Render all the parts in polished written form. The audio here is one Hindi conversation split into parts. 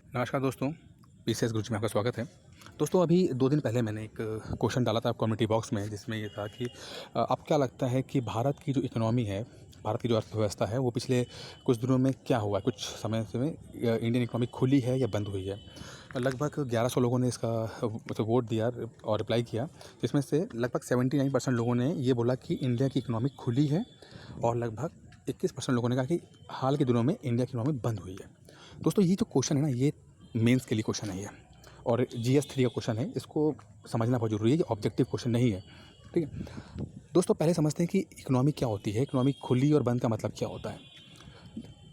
नमस्कार दोस्तों, पीसीएस गुरुजी में आपका स्वागत है। दोस्तों, अभी 2 दिन पहले मैंने एक क्वेश्चन डाला था कम्युनिटी बॉक्स में, जिसमें ये था कि आपको क्या लगता है कि भारत की जो इकोनॉमी है, भारत की जो अर्थव्यवस्था है, वो पिछले कुछ दिनों में क्या हुआ है? कुछ समय से इंडियन इकोनॉमी खुली है या बंद हुई है? लगभग 1100 लोगों ने इसका मतलब वोट दिया और रिप्लाई किया, जिसमें से लगभग 79% लोगों ने ये बोला कि इंडिया की इकोनॉमी खुली है और लगभग 21% लोगों ने कहा कि हाल के दिनों में इंडिया की इकोनॉमी बंद हुई है। दोस्तों, ये जो क्वेश्चन है ना, ये मेंस के लिए क्वेश्चन है ये, और जीएस 3 का क्वेश्चन है। इसको समझना बहुत ज़रूरी है, ये ऑब्जेक्टिव क्वेश्चन नहीं है। ठीक है दोस्तों, पहले समझते हैं कि इकोनॉमी क्या होती है, इकोनॉमी खुली और बंद का मतलब क्या होता है।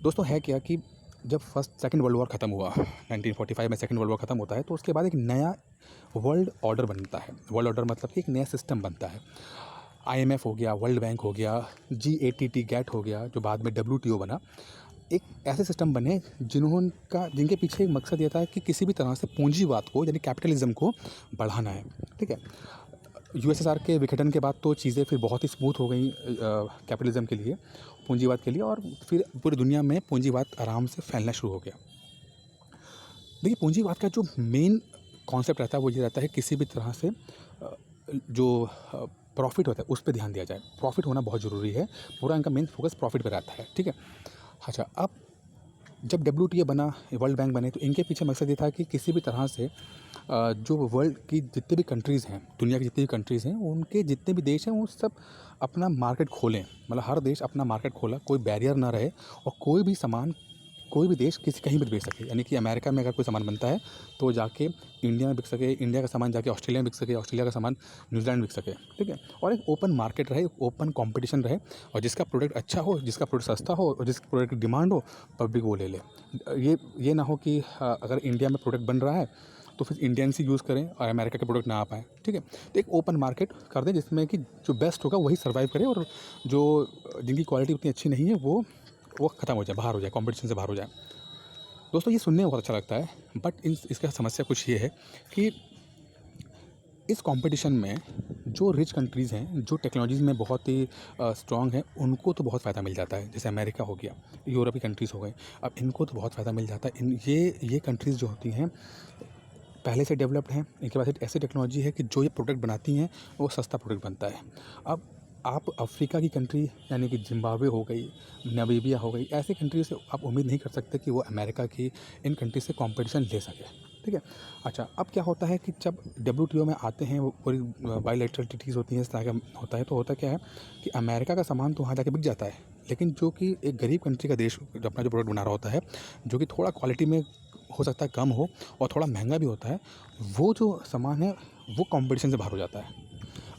दोस्तों, है क्या कि जब सेकंड वर्ल्ड वॉर ख़त्म हुआ 1945 में, सेकंड वर्ल्ड वॉर ख़त्म होता है, तो उसके बाद एक नया वर्ल्ड ऑर्डर बनता है। वर्ल्ड ऑर्डर मतलब कि एक नया सिस्टम बनता है। आईएमएफ हो गया, वर्ल्ड बैंक हो गया, जीएटीटी गैट हो गया, जो बाद में डब्ल्यूटीओ बना। एक ऐसे सिस्टम बने जिनके पीछे एक मकसद ये था कि किसी भी तरह से पूंजीवाद को, यानी कैपिटलिज्म को बढ़ाना है। ठीक है, यूएसएसआर के विघटन के बाद तो चीज़ें फिर बहुत ही स्मूथ हो गई कैपिटलिज्म के लिए, पूंजीवाद के लिए, और फिर पूरी दुनिया में पूंजीवाद आराम से फैलना शुरू हो गया। देखिए, पूंजीवाद का जो मेन कॉन्सेप्ट रहता है वो ये रहता है, किसी भी तरह से जो प्रॉफिट होता है उस पे ध्यान दिया जाए। प्रॉफिट होना बहुत ज़रूरी है, पूरा इनका मेन फोकस प्रॉफिट पे रहता है। ठीक है, अच्छा, अब जब डब्ल्यूटीओ बना, वर्ल्ड बैंक बने, तो इनके पीछे मकसद ये था कि किसी भी तरह से जो वर्ल्ड की जितने भी कंट्रीज़ हैं, दुनिया की जितनी भी कंट्रीज़ हैं, उनके जितने भी देश हैं, वो सब अपना मार्केट खोलें। मतलब हर देश अपना मार्केट खोला, कोई बैरियर ना रहे, और कोई भी सामान, कोई भी देश कहीं भी बेच सके। यानी कि अमेरिका में अगर कोई सामान बनता है तो जाके इंडिया में बिक सके, इंडिया का सामान जाके ऑस्ट्रेलिया में बिक सके, ऑस्ट्रेलिया का सामान न्यूजीलैंड में बिक सके। ठीक है, और एक ओपन मार्केट रहे, ओपन कंपटीशन रहे, और जिसका प्रोडक्ट अच्छा हो, जिसका प्रोडक्ट सस्ता हो, और जिस प्रोडक्ट की डिमांड हो, पब्लिक वो ले ले। ये ना हो कि अगर इंडिया में प्रोडक्ट बन रहा है तो फिर इंडियंस ही यूज़ करें और अमेरिका के प्रोडक्ट ना आ पाए। ठीक है, तो एक ओपन मार्केट कर दें जिसमें कि जो बेस्ट होगा वही सर्वाइव करे, और जो जिनकी क्वालिटी उतनी अच्छी नहीं है वो ख़त्म हो जाए, बाहर हो जाए, कंपटीशन से बाहर हो जाए। दोस्तों, ये सुनने में बहुत अच्छा लगता है, बट इसका समस्या कुछ ये है कि इस कंपटीशन में जो रिच कंट्रीज़ हैं, जो टेक्नोलॉजीज़ में बहुत ही स्ट्रॉन्ग हैं, उनको तो बहुत फ़ायदा मिल जाता है। जैसे अमेरिका हो गया, यूरोप की कंट्रीज़ हो गई, अब इनको तो बहुत फ़ायदा मिल जाता है। ये कंट्रीज़ जो होती हैं, पहले से डेवलप्ड हैं, इनके पास एक ऐसी टेक्नोलॉजी है कि जो ये प्रोडक्ट बनाती हैं वो सस्ता प्रोडक्ट बनता है। अब आप अफ्रीका की कंट्री, यानी कि ज़िम्बाब्वे हो गई, नामीबिया हो गई, ऐसे कंट्री से आप उम्मीद नहीं कर सकते कि वो अमेरिका की इन कंट्री से कॉम्पिटिशन ले सके। ठीक है, अच्छा, अब क्या होता है कि जब डब्ल्यूटीओ में आते हैं, वो पूरी बायलैटरल ट्रीटीज़ होती हैं, इस तरह का होता है, तो होता क्या है कि अमेरिका का सामान तो वहाँ जाके बिक जाता है, लेकिन जो कि एक गरीब कंट्री का देश जो अपना जो प्रोडक्ट बना रहा होता है, जो कि थोड़ा क्वालिटी में हो सकता है कम हो और थोड़ा महंगा भी होता है, वो जो सामान है वो कंपटीशन से बाहर हो जाता है।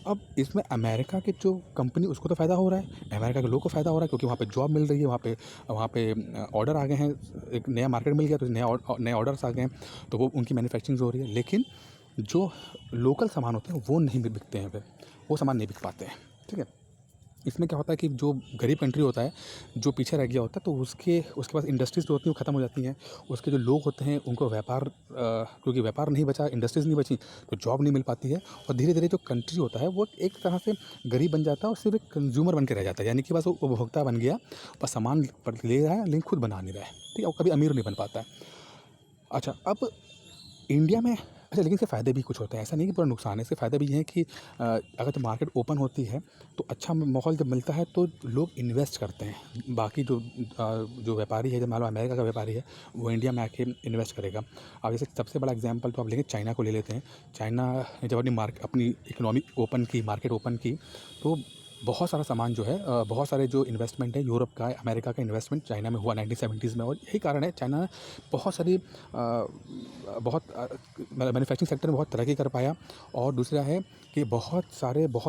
अब इसमें अमेरिका की जो कंपनी, उसको तो फ़ायदा हो रहा है, अमेरिका के लोगों को फ़ायदा हो रहा है, क्योंकि वहाँ पे जॉब मिल रही है, वहाँ पे ऑर्डर आ गए हैं, एक नया मार्केट मिल गया, तो नए ऑर्डर्स आ गए हैं, तो वो उनकी मैन्युफैक्चरिंग हो रही है। लेकिन जो लोकल सामान होते हैं वो नहीं बिकते हैं, फिर वो सामान नहीं बिक पाते हैं। ठीक है, इसमें क्या होता है कि जो गरीब कंट्री होता है, जो पीछे रह गया होता है, तो उसके पास इंडस्ट्रीज़ जो होती हैं वो ख़त्म हो जाती हैं। उसके जो लोग होते हैं उनको क्योंकि व्यापार नहीं बचा, इंडस्ट्रीज़ नहीं बची, तो जॉब नहीं मिल पाती है, और धीरे-धीरे जो कंट्री होता है वो एक तरह से गरीब बन जाता है और सिर्फ़ एक कंज़्यूमर बन के रह जाता है। यानी कि बस वो उपभोक्ता बन गया, बस सामान ले रहा है लेकिन खुद बना नहीं रहा है। ठीक है, वो कभी अमीर नहीं बन पाता है। अच्छा, अब इंडिया में, अच्छा, लेकिन इसके फ़ायदे भी कुछ होते हैं, ऐसा नहीं कि पूरा नुकसान है। इसके फ़ायदे भी ये हैं कि अगर तो मार्केट ओपन होती है तो अच्छा माहौल जब मिलता है तो लोग इन्वेस्ट करते हैं। बाकी जो व्यापारी है, जब मान लो अमेरिका का व्यापारी है, वो इंडिया में आके इन्वेस्ट करेगा। अब जैसे सबसे बड़ा एग्जांपल तो आप लेंगे, चाइना को ले लेते हैं। चाइना ने जब अपनी इकोनॉमी ओपन की, मार्केट ओपन की, तो बहुत सारा सामान जो है, बहुत सारे जो इन्वेस्टमेंट है, यूरोप का, अमेरिका का इन्वेस्टमेंट चाइना में हुआ 1970s में, और यही कारण है चाइना ने बहुत सारी मैन्युफैक्चरिंग सेक्टर में बहुत तरक्की कर पाया। और दूसरा है कि बहुत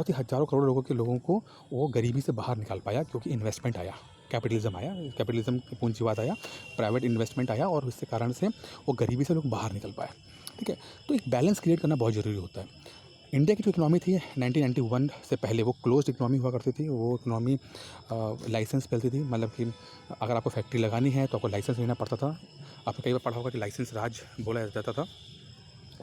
ही हज़ारों करोड़ लोगों को वो गरीबी से बाहर निकाल पाया, क्योंकि इन्वेस्टमेंट आया, कैपिटलिज्म पूंजीवाद आया, प्राइवेट इन्वेस्टमेंट आया, और इसके कारण से वो गरीबी से लोग बाहर निकल पाए। ठीक है, तो एक बैलेंस क्रिएट करना बहुत ज़रूरी होता है। इंडिया की जो इकोनॉमी थी 1991 से पहले, वो क्लोज्ड इकोनॉमी हुआ करती थी। वो इकोनॉमी लाइसेंस पे चलती थी, मतलब कि अगर आपको फैक्ट्री लगानी है तो आपको लाइसेंस लेना पड़ता था। आपने कई बार पढ़ा होगा कि लाइसेंस राज बोला जाता था।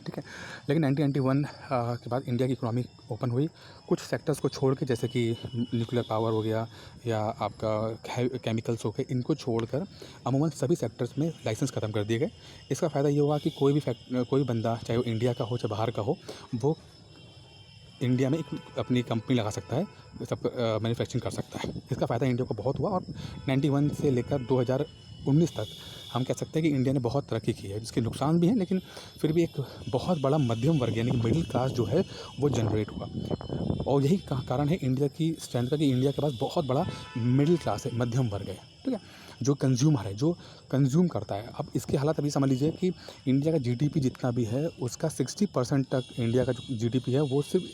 ठीक है। लेकिन 1991 के बाद इंडिया की इकोनॉमी ओपन हुई, कुछ सेक्टर्स को छोड़ के, जैसे कि न्यूक्लियर पावर हो गया या आपका केमिकल्स हो गए, इनको छोड़कर अमूमन सभी सेक्टर्स में लाइसेंस ख़त्म कर दिए गए। इसका फ़ायदा ये हुआ कि कोई भी बंदा, चाहे वो इंडिया का हो चाहे बाहर का हो, वो इंडिया में एक अपनी कंपनी लगा सकता है, सब मैन्युफैक्चरिंग कर सकता है। इसका फ़ायदा इंडिया को बहुत हुआ और 91 से लेकर 2019 तक हम कह सकते हैं कि इंडिया ने बहुत तरक्की की है, जिसके नुकसान भी हैं, लेकिन फिर भी एक बहुत बड़ा मध्यम वर्ग यानी कि मिडिल क्लास जो है वो जनरेट हुआ। और यही कारण है इंडिया की स्ट्रेंथ का कि इंडिया के पास बहुत बड़ा मिडिल क्लास है, मध्यम वर्ग है, ठीक है, जो कंज्यूमर है, जो कंज्यूम करता है। अब इसके हालात अभी समझ लीजिए कि इंडिया का जीडीपी जितना भी है उसका 60% तक इंडिया का जो जीडीपी है वो सिर्फ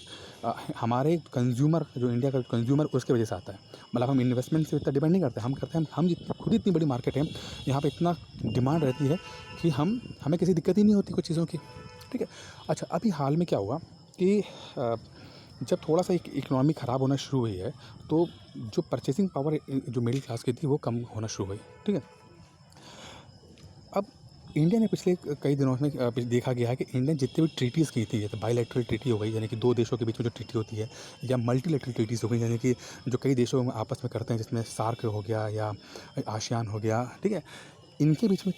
हमारे कंज्यूमर, जो इंडिया का कंज्यूमर उसके वजह से आता है। मतलब हम इन्वेस्टमेंट से इतना डिपेंड नहीं करते, हम करते हैं हम खुद इतनी बड़ी मार्केट है, यहाँ पे इतना डिमांड रहती है कि हमें किसी दिक्कत ही नहीं होती कुछ चीज़ों की, ठीक है। अच्छा, अभी हाल में क्या हुआ कि जब थोड़ा सा इकोनॉमी ख़राब होना शुरू हुई है तो जो परचेसिंग पावर जो मिडिल क्लास की थी वो कम होना शुरू हुई, ठीक है। अब इंडिया ने पिछले कई दिनों में देखा गया है कि इंडिया ने जितने भी ट्रीटीज़ की थी, जैसे बायलैटरल ट्रीटी हो गई यानी कि दो देशों के बीच में जो ट्रीटी होती है, या मल्टीलैटरल ट्रीटीज़ हो गई यानी कि जो कई देशों में आपस में करते हैं, जिसमें सार्क हो गया या आसियान हो गया, ठीक है, इनके बीच में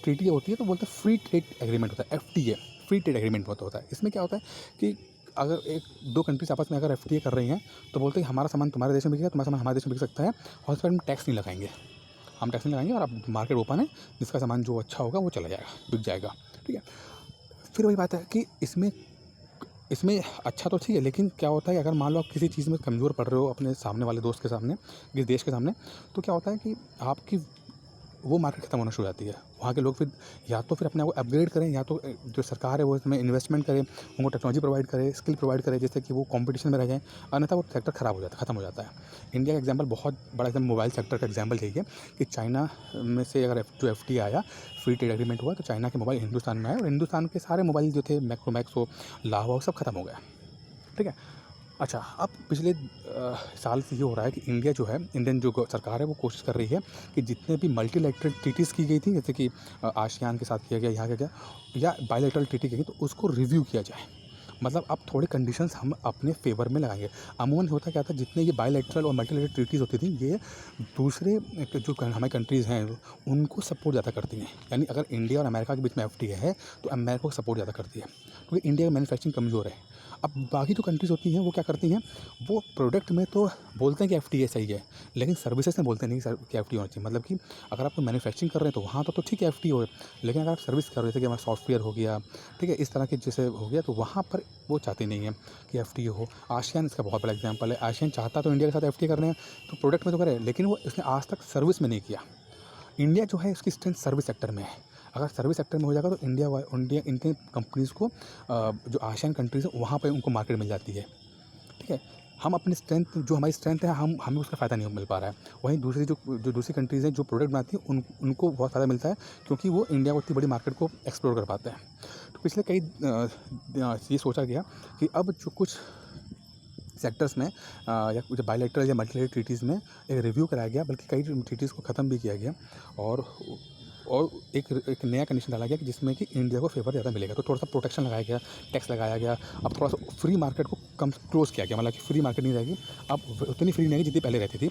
ट्रीटी होती है तो बोलते हैं फ्री ट्रेड एग्रीमेंट होता है, FTA, फ्री ट्रेड एग्रीमेंट होता है। इसमें क्या होता है कि अगर एक दो कंट्रीज आपस में अगर FTA कर रही हैं तो बोलते हैं हमारा सामान तुम्हारे देश में बिकेगा, तुम्हारा सामान हमारे देश में बिक सकता है और इस पर हम टैक्स नहीं लगाएंगे, हम टैक्स नहीं लगाएंगे और अब मार्केट ओपन है, जिसका सामान जो अच्छा होगा वो चला जाएगा, बिक जाएगा, ठीक है। फिर वही बात है कि इसमें इसमें अच्छा तो ठीक है, लेकिन क्या होता है कि अगर मान लो आप किसी चीज़ में कमज़ोर पड़ रहे हो अपने सामने वाले दोस्त के सामने, किसी देश के सामने, तो क्या होता है कि आपकी वो मार्केट खत्म होना शुरू हो जाती है। वहाँ के लोग फिर या तो फिर अपने आप को अपग्रेड करें, या तो जो सरकार है वो इसमें इन्वेस्टमेंट करे, उनको टेक्नोलॉजी प्रोवाइड करे, स्किल प्रोवाइड करे, जिससे कि वो कंपटीशन में रह जाएँ, अन्यथा वो सेक्टर ख़राब हो जाता है, ख़त्म हो जाता है। इंडिया का एग्जांपल बहुत बड़ा एकदम मोबाइल सेक्टर का एग्जांपल यही है कि चाइना में से अगर जो FTA आया, फ्री ट्रेड एग्रीमेंट हुआ, तो चाइना के मोबाइल हिंदुस्तान में आए और हिंदुस्तान के सारे मोबाइल जो थे मैक्रोमैक्स हो, लावा हो, सब खत्म हो गया, ठीक है। अच्छा, अब पिछले साल से ये हो रहा है कि इंडिया जो है, इंडियन जो सरकार है वो कोशिश कर रही है कि जितने भी मल्टीलैटरल ट्रीटीज़ की गई थी, जैसे कि आसियान के साथ किया गया, यहाँ किया गया, या बायलैटरल ट्रीटी की गई, तो उसको रिव्यू किया जाए। मतलब अब थोड़े कंडीशंस हम अपने फेवर में लगाएंगे। अमूमन होता क्या था, जितने ये बायलैटरल और मल्टीलैटरल ट्रीटीज़ होती थी, ये दूसरे जो हमारी कंट्रीज़ हैं उनको सपोर्ट ज़्यादा करती हैं। यानी अगर इंडिया और अमेरिका के बीच में FTA है तो अमेरिका को सपोर्ट ज़्यादा करती है, क्योंकि इंडिया की मैन्युफैक्चरिंग कमज़ोर है। अब बाकी जो कंट्रीज़ होती हैं वो क्या करती हैं, वो प्रोडक्ट में तो बोलते हैं कि FTA सही है, लेकिन सर्विसेज में बोलते नहीं कि FTA होना चाहिए। मतलब कि अगर आप मैन्युफैक्चरिंग कर रहे हैं तो वहाँ तो ठीक है FTA हो, लेकिन अगर आप सर्विस कर रहे थे कि हमारा सॉफ्टवेयर हो गया, ठीक है, इस तरह के जैसे हो गया, तो वहाँ पर वो चाहते नहीं है कि FTA हो। आसियान इसका बहुत बड़ा एग्जांपल है। आसियान चाहता तो इंडिया के साथ FTA करने हैं, तो प्रोडक्ट में तो करे, लेकिन वो इसने आज तक सर्विस में नहीं किया। इंडिया जो है उसकी स्ट्रेंथ सर्विस सेक्टर में है। अगर सर्विस सेक्टर में हो जाएगा तो इंडिया इनके कंपनीज़ को जो आसियान कंट्रीज़ है वहाँ पे उनको मार्केट मिल जाती है, ठीक है। हम अपनी स्ट्रेंथ, जो हमारी स्ट्रेंथ है, हमें उसका फ़ायदा नहीं मिल पा रहा है। वहीं दूसरी कंट्रीज़ हैं जो प्रोडक्ट बनाती हैं, उनको बहुत फ़ायदा मिलता है, क्योंकि वो इंडिया को इतनी बड़ी मार्केट को एक्सप्लोर कर पाते हैं। तो पिछले कई ये सोचा गया कि अब जो कुछ सेक्टर्स में या कुछ बायलैटरल या मल्टीलैटरल ट्रीटीज़ में एक रिव्यू कराया गया, बल्कि कई ट्रीटीज़ को ख़त्म भी किया गया, और एक नया कंडीशन डाला गया कि जिसमें कि इंडिया को फेवर ज़्यादा मिलेगा। तो थोड़ा सा प्रोटेक्शन लगाया गया, टैक्स लगाया गया। अब थोड़ा सा फ्री मार्केट को कम क्लोज़ किया गया, मतलब कि फ्री मार्केट नहीं रहेगी, अब उतनी फ्री नहीं रहेगी जितनी पहले रहती थी।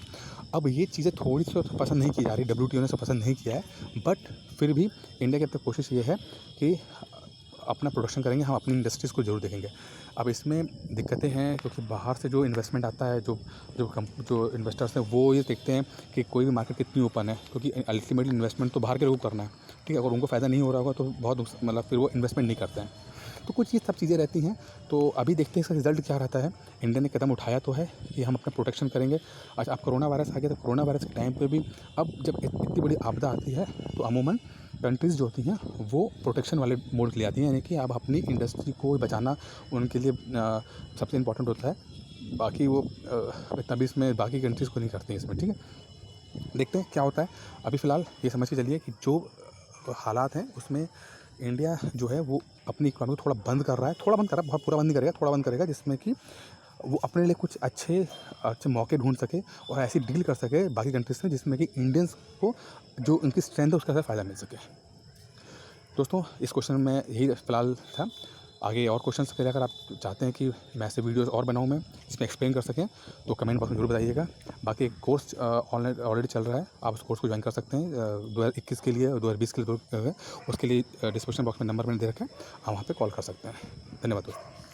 अब ये चीज़ें थोड़ी सी पसंद नहीं की जा रही, WTO ने सब पसंद नहीं किया है, बट फिर भी इंडिया की अब तक कोशिश ये है कि अपना प्रोडक्शन करेंगे, हम अपनी इंडस्ट्रीज़ को ज़रूर देखेंगे। अब इसमें दिक्कतें हैं क्योंकि बाहर से जो इन्वेस्टमेंट आता है, जो इन्वेस्टर्स हैं वो ये देखते हैं कि कोई भी मार्केट कितनी ओपन है, क्योंकि अल्टीमेटली इन्वेस्टमेंट तो बाहर के लोगों को करना है, ठीक है। अगर उनको फ़ायदा नहीं हो रहा होगा तो बहुत मतलब फिर वो इन्वेस्टमेंट नहीं करते हैं। तो कुछ ये सब चीज़ें रहती हैं। तो अभी देखते हैं इसका रिज़ल्ट क्या रहता है। इंडिया ने कदम उठाया तो है कि हम अपना प्रोटेक्शन करेंगे। आज अब कोरोना वायरस आ गया, तो कोरोना वायरस के टाइम पे भी अब जब इतनी बड़ी आपदा आती है तो अमूमन कंट्रीज़ जो होती हैं वो प्रोटेक्शन वाले मोड के लिए आती हैं, यानी कि अब अपनी इंडस्ट्री को बचाना उनके लिए सबसे इम्पोर्टेंट होता है। बाकी वो इतना भी इसमें बाकी कंट्रीज़ को नहीं करती हैं इसमें, ठीक है। देखते हैं क्या होता है। अभी फ़िलहाल ये समझ के चलिए कि जो हालात हैं उसमें इंडिया जो है वो अपनी इकोनॉमी को थोड़ा बंद कर रहा है, थोड़ा बंद कर रहा है, बहुत पूरा बंद नहीं करेगा, थोड़ा बंद करेगा, जिसमें कि वो अपने लिए कुछ अच्छे मौके ढूंढ सके और ऐसी डील कर सके बाकी कंट्रीज से, जिसमें कि इंडियंस को जो उनकी स्ट्रेंथ है उसका फ़ायदा मिल सके। दोस्तों, इस क्वेश्चन में यही फ़िलहाल था। आगे और क्वेश्चंस के लिए अगर आप चाहते हैं कि मैं ऐसे वीडियोज़ और बनाऊँ मैं, इसमें एक्सप्लेन कर सकें, तो कमेंट बॉक्स में ज़रूर बताइएगा। बाकी एक कोर्स ऑनलाइन ऑलरेडी चल रहा है, आप उस कोर्स को ज्वाइन कर सकते हैं 2021 के लिए और 2020 के लिए उसके लिए डिस्क्रिप्शन बॉक्स में नंबर मैंने दे रखा है, आप वहाँ पे कॉल कर सकते हैं। धन्यवाद दोस्तों।